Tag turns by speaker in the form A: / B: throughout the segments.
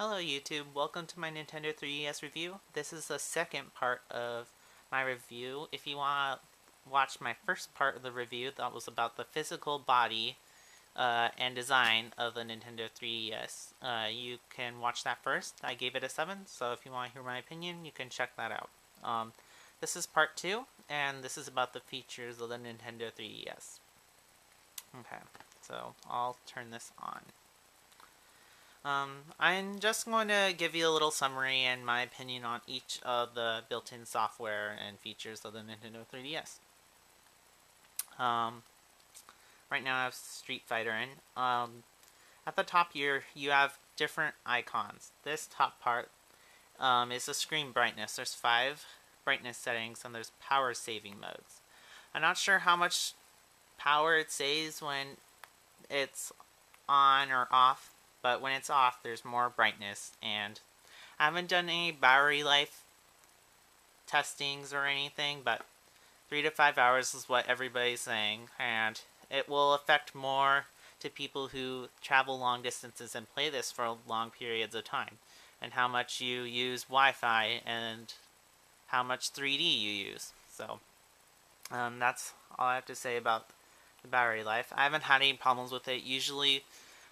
A: Hello YouTube, welcome to my Nintendo 3DS review. This is the second part of my review. If you want to watch my first part of the review, that was about the physical body and design of the Nintendo 3DS. You can watch that first. I gave it a 7, so if you want to hear my opinion, you can check that out. This is part 2, and this is about the features of the Nintendo 3DS. Okay, so I'll turn this on. I'm just going to give you a little summary and my opinion on each of the built-in software and features of the Nintendo 3DS. Right now I have Street Fighter in. At the top here, you have different icons. This top part is the screen brightness. There's 5 brightness settings and there's power saving modes. I'm not sure how much power it saves when it's on or off, but when it's off, there's more brightness, and I haven't done any battery life testings or anything, but 3 to 5 hours is what everybody's saying, and it will affect more to people who travel long distances and play this for long periods of time, and how much you use Wi-Fi and how much 3D you use. So that's all I have to say about the battery life. I haven't had any problems with it. Usually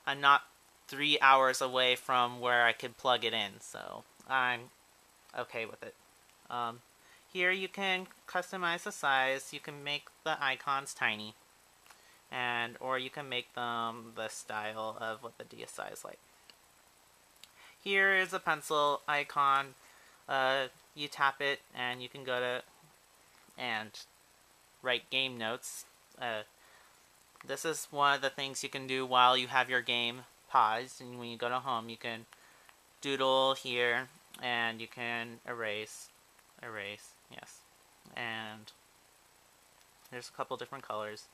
A: I'm not 3 hours away from where I could plug it in, so I'm okay with it. Here you can customize the size. You can make the icons tiny, or you can make them the style of what the DSi is like. Here is a pencil icon. You tap it and you can go to and write game notes. This is one of the things you can do while you have your game paused, and when you go to home you can doodle here and you can erase, yes, and there's a couple different colors.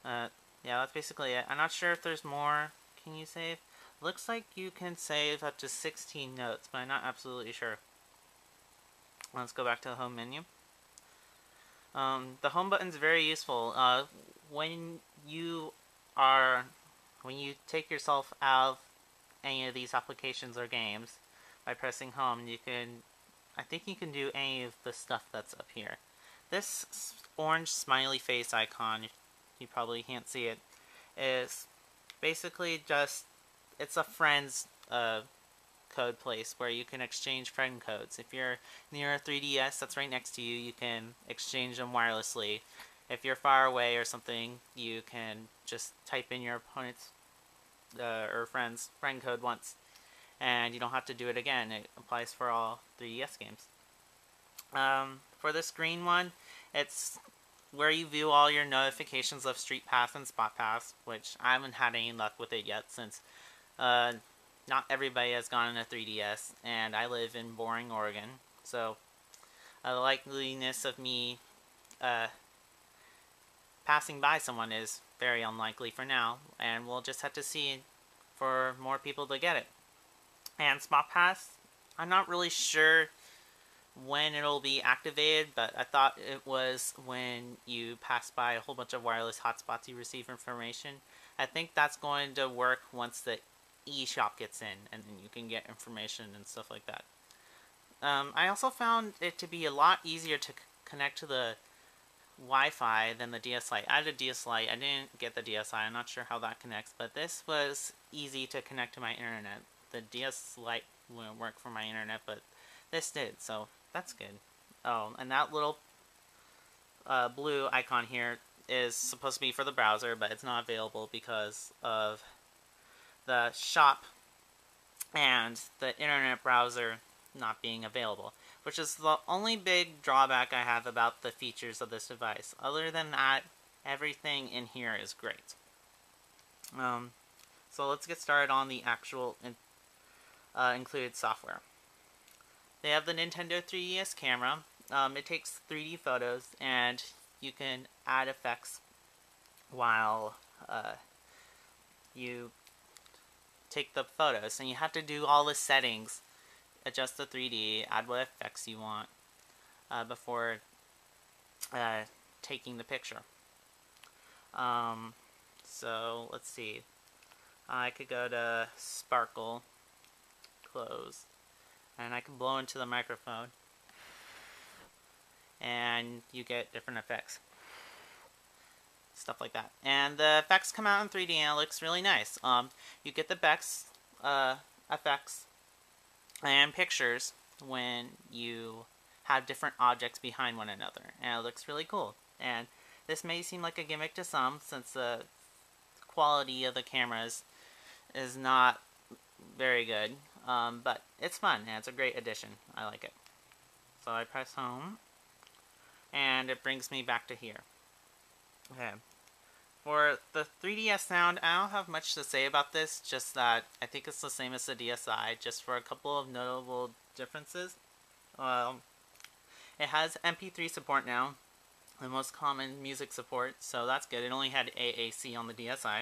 A: Yeah, that's basically it. I'm not sure if there's more. Can you save? Looks like you can save up to 16 notes, but I'm not absolutely sure. Let's go back to the home menu. The home button is very useful. When you take yourself out of any of these applications or games by pressing home, I think you can do any of the stuff that's up here. This orange smiley face icon, you probably can't see it, is basically it's a friend's code place where you can exchange friend codes. If you're near a 3DS that's right next to you, you can exchange them wirelessly. If you're far away or something, you can just type in your opponent's or friend's friend code once, and you don't have to do it again. It applies for all 3DS games. For this green one, it's where you view all your notifications of Street Pass and Spot Pass, which I haven't had any luck with it yet since not everybody has gotten a 3DS, and I live in boring Oregon, so the likeliness of me passing by someone is very unlikely for now, and we'll just have to see for more people to get it. And Spot Pass, I'm not really sure when it'll be activated, but I thought it was when you pass by a whole bunch of wireless hotspots you receive information. I think that's going to work once the eShop gets in, and then you can get information and stuff like that. I also found it to be a lot easier to connect to the Wi-Fi than the DS Lite. I had a DS Lite. I didn't get the DSi. I'm not sure how that connects, but this was easy to connect to my internet. The DS Lite wouldn't work for my internet, but this did, so that's good. Oh, and that little blue icon here is supposed to be for the browser, but it's not available because of the shop and the internet browser not being available, which is the only big drawback I have about the features of this device. Other than that, everything in here is great. So let's get started on the actual included software. They have the Nintendo 3DS camera. It takes 3D photos, and you can add effects while you take the photos, and you have to do all the settings, adjust the 3D, add what effects you want before taking the picture. So let's see, I could go to Sparkle closed. And I can blow into the microphone. And you get different effects. Stuff like that. And the effects come out in 3D and it looks really nice. You get the best effects and pictures when you have different objects behind one another. And it looks really cool. And this may seem like a gimmick to some since the quality of the cameras is not very good. But it's fun and it's a great addition. I like it. So I press home and it brings me back to here. Okay. For the 3DS sound, I don't have much to say about this, just that I think it's the same as the DSi, just for a couple of notable differences. It has MP3 support now, the most common music support, so that's good. It only had AAC on the DSi.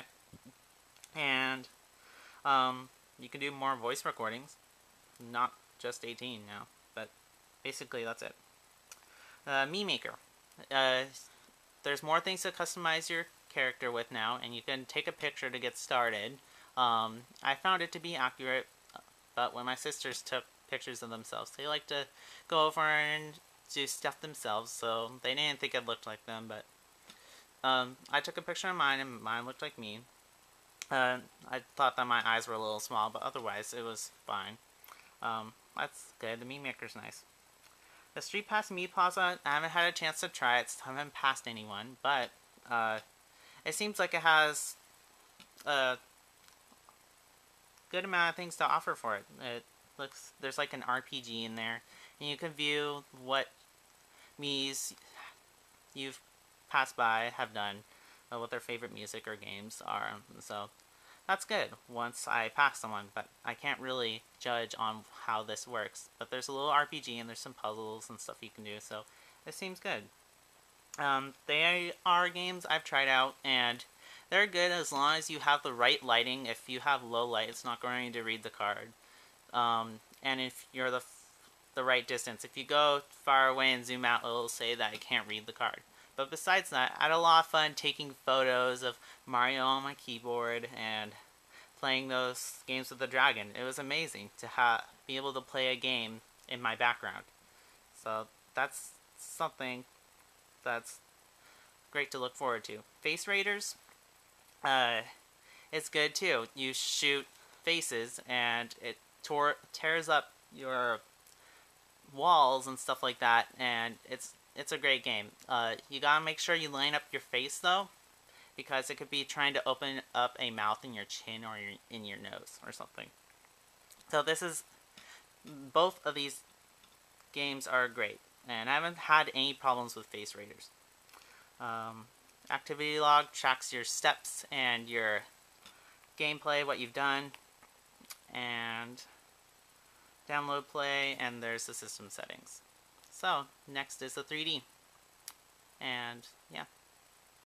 A: And you can do more voice recordings, not just 18 now, but basically that's it. Me Maker. There's more things to customize your character with now, and you can take a picture to get started. I found it to be accurate, but when my sisters took pictures of themselves, they like to go over and do stuff themselves, so they didn't think it looked like them, but I took a picture of mine, and mine looked like me. I thought that my eyes were a little small, but otherwise it was fine. That's good. The Meme Maker's nice. The Street Pass Me Plaza, I haven't had a chance to try it, so I haven't passed anyone, but it seems like it has a good amount of things to offer for it. It looks, there's like an RPG in there, and you can view what Mii's you've passed by have done, what their favorite music or games are. So that's good once I pass someone, but I can't really judge on how this works. But there's a little RPG and there's some puzzles and stuff you can do, so it seems good. They are games I've tried out, and they're good as long as you have the right lighting. If you have low light, it's not going to read the card. And if you're the right distance, if you go far away and zoom out, it'll say that it can't read the card. But besides that, I had a lot of fun taking photos of Mario on my keyboard and playing those games with the dragon. It was amazing to be able to play a game in my background. So that's something that's great to look forward to. Face Raiders, it's good too. You shoot faces and it tears up your walls and stuff like that, and it's a great game. You gotta make sure you line up your face though, because it could be trying to open up a mouth in your chin or in your nose or something. So both of these games are great, and I haven't had any problems with Face Raiders. Activity log tracks your steps and your gameplay, what you've done, and download play, and there's the system settings. So next is the 3D, and yeah.